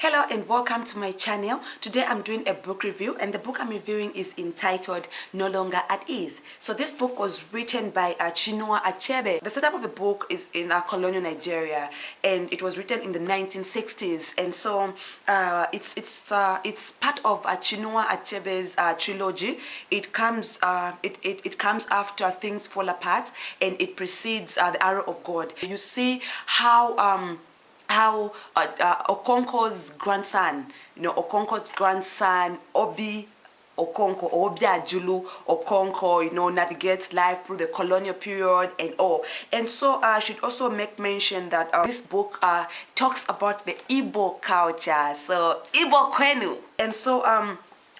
Hello and welcome to my channel. Today I'm doing a book review, and the book I'm reviewing is entitled No Longer at Ease. So this book was written by Chinua Achebe. The setup of the book is in colonial Nigeria, and it was written in the 1960s. And so it's part of Chinua Achebe's trilogy. It comes after Things Fall Apart, and it precedes The Arrow of God. You see how Okonkwo's grandson, Obi Okonkwo, Obi Okonkwo, navigates life through the colonial period and all. And so I should also make mention that this book talks about the Igbo culture, so Igbo Kwenu. And so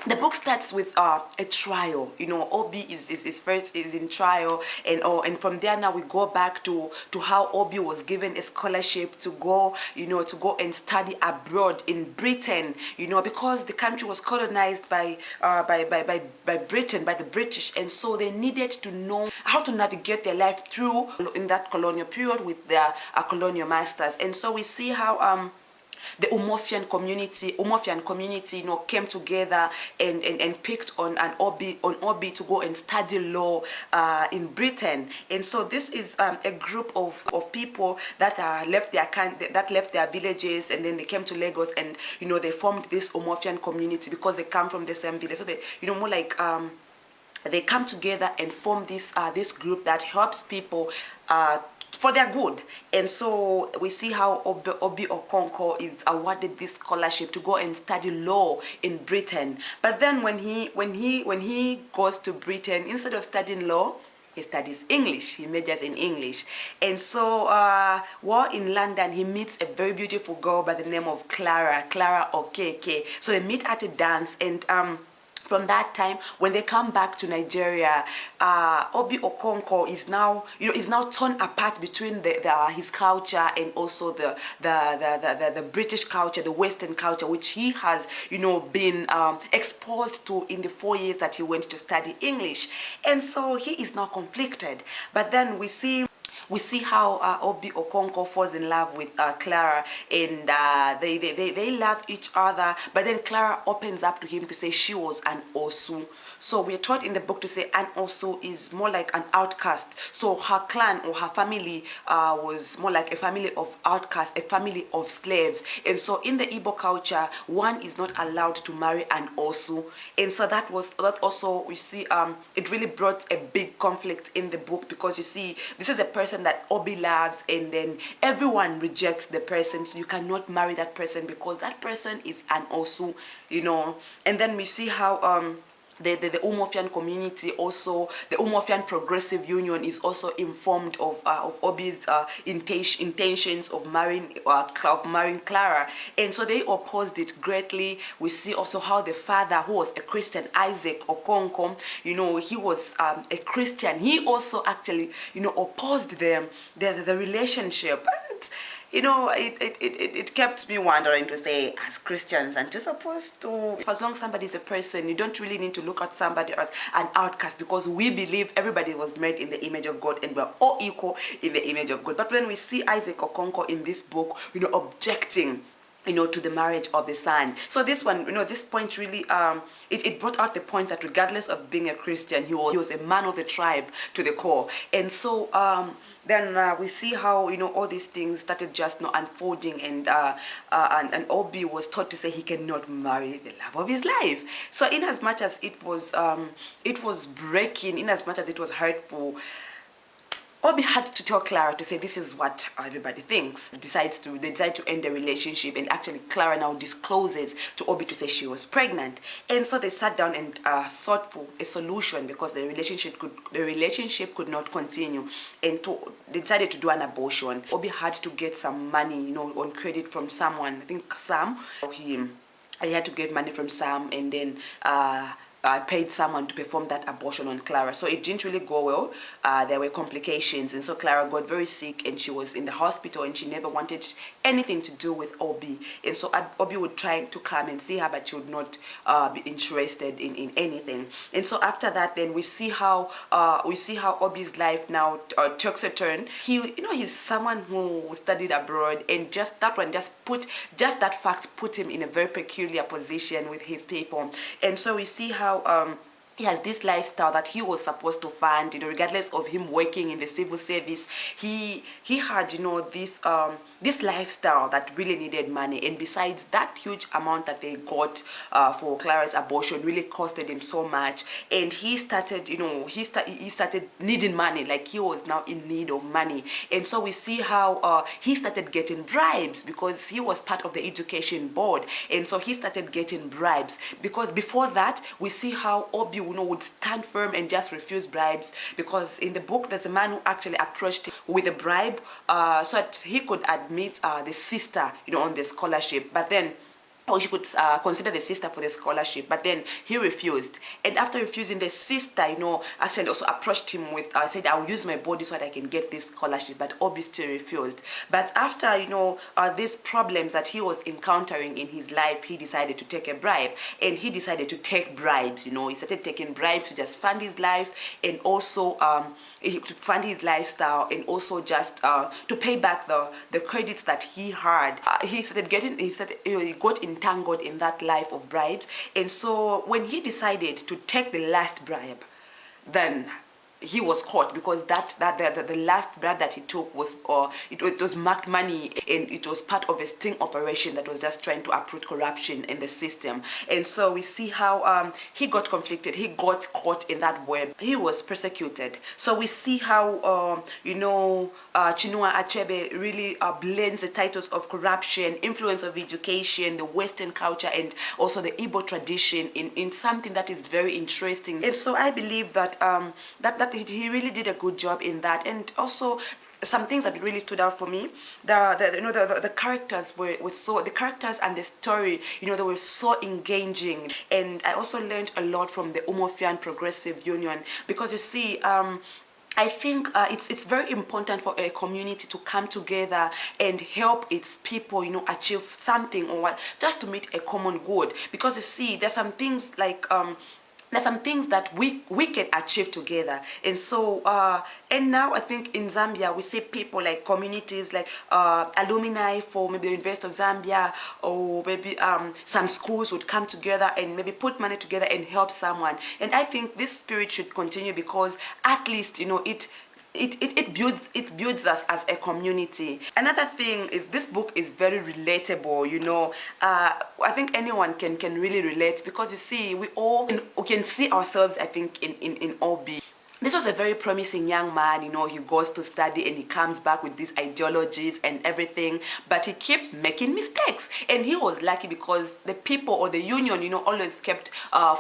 the book starts with a trial. Obi is in trial, and from there now we go back to how Obi was given a scholarship to go and study abroad in Britain, because the country was colonized by Britain, by the British, and so they needed to know how to navigate their life through in that colonial period with their colonial masters. And so we see how the Umofian community, came together and picked on Obi to go and study law in Britain. And so this is a group of people that left their villages, and then they came to Lagos, and they formed this Umofian community because they come from the same village. So they more like they come together and form this group that helps people for their good. And so we see how Obi Okonkwo is awarded this scholarship to go and study law in Britain. But then when he goes to Britain, instead of studying law, he studies English. He majors in English. And so while in London, he meets a very beautiful girl by the name of Clara Okeke. So they meet at a dance, and from that time, when they come back to Nigeria, Obi Okonkwo is now torn apart between his culture and also the British culture, the Western culture, which he has been exposed to in the 4 years that he went to study English. And so he is now conflicted. But then we see how Obi Okonkwo falls in love with Clara, and they love each other. But then Clara opens up to him to say she was an Osu. So we're taught in the book to say an Osu is more like an outcast. So her clan or her family was more like a family of outcasts, a family of slaves. And so in the Igbo culture, one is not allowed to marry an Osu. And so that also we see it really brought a big conflict in the book, because you see this is a person that Obi loves, and then everyone rejects the person, so you cannot marry that person because that person is an Osu, And then we see how the Umofian community, also the Umofian Progressive Union, is also informed of Obi's intentions of marrying Clara, and so they opposed it greatly. We see also how the father, who was a Christian, Isaac Okonkwo, he was a Christian. He also actually opposed the relationship. And it kept me wondering, to say, as Christians, and just supposed to, as long as somebody is a person, you don't really need to look at somebody as an outcast, because we believe everybody was made in the image of God, and we're all equal in the image of God. But when we see Isaac Okonkwo in this book, objecting to the marriage of the son. So this one, this point really, it brought out the point that regardless of being a Christian, he was a man of the tribe to the core. And so then we see how all these things started just unfolding, and Obi was taught to say he cannot marry the love of his life. So in as much as it was breaking, in as much as it was hurtful, Obi had to tell Clara to say this is what everybody thinks. They decide to end the relationship, and actually Clara now discloses to Obi to say she was pregnant. And so they sat down and sought for a solution, because the relationship could not continue, and they decided to do an abortion. Obi had to get some money, on credit from someone. I think Sam. He had to get money from Sam, and then paid someone to perform that abortion on Clara. So it didn't really go well. There were complications, and so Clara got very sick, and she was in the hospital, and she never wanted anything to do with Obi. And so Obi would try to come and see her, but she would not be interested in anything. And so after that, then we see how Obi's life now takes a turn. He's someone who studied abroad, and just that fact put him in a very peculiar position with his people. And so we see how he has this lifestyle that he was supposed to fund, regardless of him working in the civil service. He had, this lifestyle that really needed money. And besides, that huge amount that they got for Clara's abortion really costed him so much. And he started, he started needing money, like he was now in need of money. And so we see how he started getting bribes, because he was part of the education board. And so he started getting bribes, because before that, we see how Obi would stand firm and just refuse bribes, because in the book there's a man who actually approached him with a bribe so that he could admit the sister on the scholarship, but then she could consider the sister for the scholarship, but then he refused. And after refusing, the sister, actually also approached him with, said, I'll use my body so that I can get this scholarship, but Obi still refused. But after, these problems that he was encountering in his life, he decided to take a bribe, and he decided to take bribes, he started taking bribes to just fund his life, and also to fund his lifestyle, and also just to pay back the credits that he had. He got entangled in that life of bribes. And so when he decided to take the last bribe, then he was caught, because the last bribe that he took was it was marked money, and it was part of a sting operation that was just trying to uproot corruption in the system. And so we see how he got conflicted, he got caught in that web, he was persecuted. So we see how Chinua Achebe really blends the titles of corruption, influence of education, the Western culture, and also the Igbo tradition in something that is very interesting. And so I believe that that he really did a good job in that. And also some things that really stood out for me, the characters were so, the characters and the story, they were so engaging. And I also learned a lot from the Umofian Progressive Union, because you see, I think it's very important for a community to come together and help its people, achieve something, or just to meet a common good. Because you see, there's some things like there's some things that we can achieve together. And so and now I think in Zambia we see people like communities like alumni for maybe the University of Zambia, or maybe some schools would come together and maybe put money together and help someone. And I think this spirit should continue, because at least it builds us as a community. Another thing is this book is very relatable. I think anyone can really relate, because you see, we can see ourselves, I think, in Obi. This was a very promising young man, he goes to study and he comes back with these ideologies and everything, but he kept making mistakes. And he was lucky, because the people or the union, always kept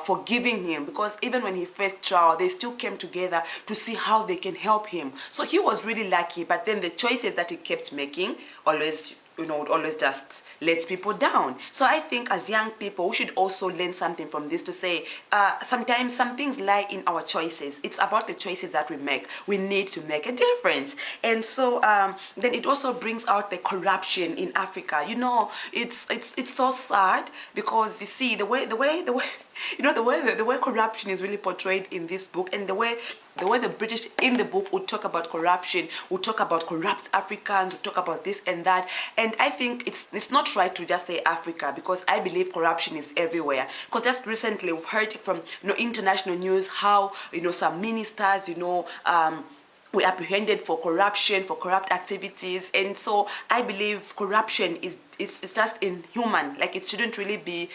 forgiving him, because even when he faced trial, they still came together to see how they can help him. So he was really lucky, but then the choices that he kept making always just lets people down. So I think as young people, we should also learn something from this, to say sometimes some things lie in our choices. It's about the choices that we make. We need to make a difference. And so then it also brings out the corruption in Africa. It's so sad, because you see the way corruption is really portrayed in this book, and the way the British in the book would talk about corruption, would talk about corrupt Africans, would talk about this and that. And I think it's not right to just say Africa, because I believe corruption is everywhere. Because just recently we've heard from international news how some ministers were apprehended for corruption, for corrupt activities. And so I believe corruption is it's just inhuman. Like it shouldn't really be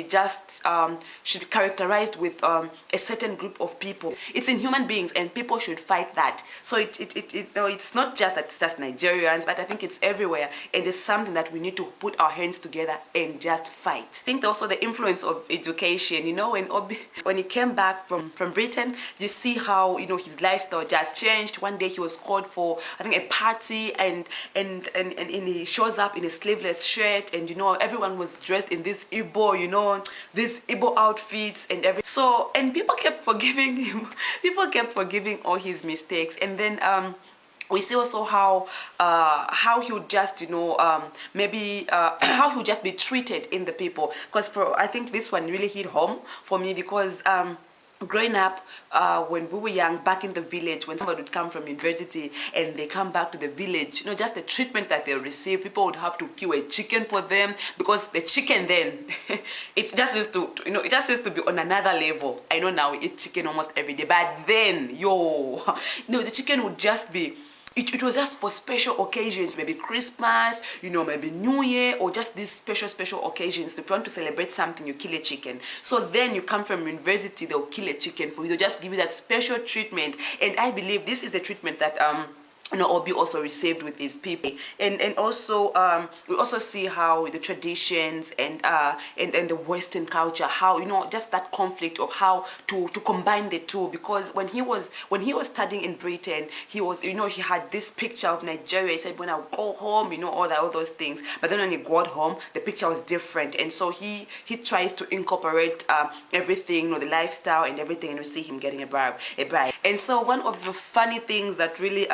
just should be characterized with a certain group of people. It's in human beings, and people should fight that. So it's not just that it's just Nigerians, but I think it's everywhere, and it's something that we need to put our hands together and just fight. I think also the influence of education. When he came back from Britain, you see how his lifestyle just changed. One day he was called for, I think, a party, and he shows shows up in a sleeveless shirt, and you know, everyone was dressed in this Igbo, you know, these Igbo outfits and everything. So, and people kept forgiving him. People kept forgiving all his mistakes. And then we see also how he would just, you know, maybe how he would just be treated in the people. Because I think this one really hit home for me, because growing up, when we were young, back in the village, when somebody would come from university and they come back to the village, you know, just the treatment that they receive, people would have to kill a chicken for them, because the chicken then, it just used to, you know, it just used to be on another level. I know now we eat chicken almost every day, but then, yo, no, the chicken would just be, it was just for special occasions, maybe Christmas, you know, maybe New Year, or just these special occasions. If you want to celebrate something, you kill a chicken. So then you come from university, they'll kill a chicken for you. They'll just give you that special treatment. And I believe this is the treatment that you know, Obi also received with his people. And also we also see how the traditions and the Western culture, how, you know, just that conflict of how to combine the two. Because when he was studying in Britain, he was, you know, he had this picture of Nigeria. He said, when I go home, you know, all those things. But then when he got home, the picture was different. And so he tries to incorporate everything, you know, the lifestyle and everything, and we see him getting a bride. And so one of the funny things that really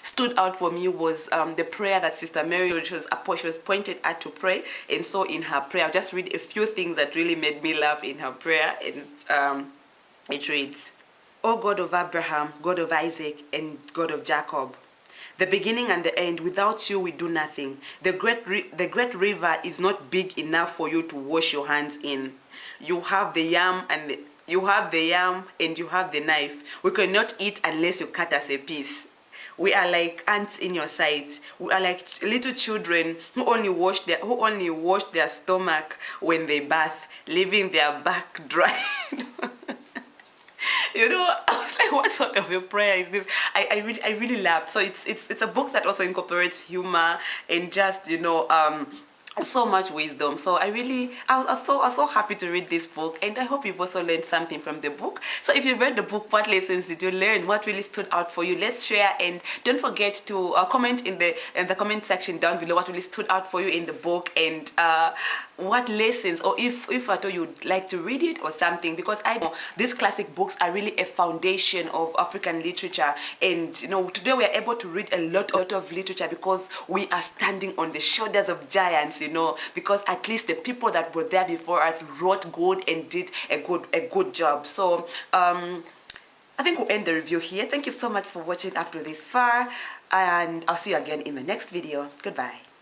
stood out for me was the prayer that Sister Mary was pointed at to pray. And so in her prayer, I'll just read a few things that really made me laugh in her prayer. And it reads, "O God of Abraham, God of Isaac, and God of Jacob, the beginning and the end, without you we do nothing. The great river is not big enough for you to wash your hands in. You have the yam and you have the knife. We cannot eat unless you cut us a piece. We are like ants in your sight. We are like little children who only wash their stomach when they bath, leaving their back dry." You know, I was like, what sort of a prayer is this? I really laughed. So it's a book that also incorporates humor and just, you know, so much wisdom. So I was so happy to read this book, and I hope you've also learned something from the book. So if you read the book, what lessons did you learn? What really stood out for you? Let's share, and don't forget to comment in the comment section down below what really stood out for you in the book, and what lessons, or if at all you'd like to read it or something, because I know these classic books are really a foundation of African literature. And you know, today we are able to read a lot of literature because we are standing on the shoulders of giants, you know, because at least the people that were there before us wrote good and did a good job. So I think we'll end the review here. Thank you so much for watching up to this far, and I'll see you again in the next video. Goodbye.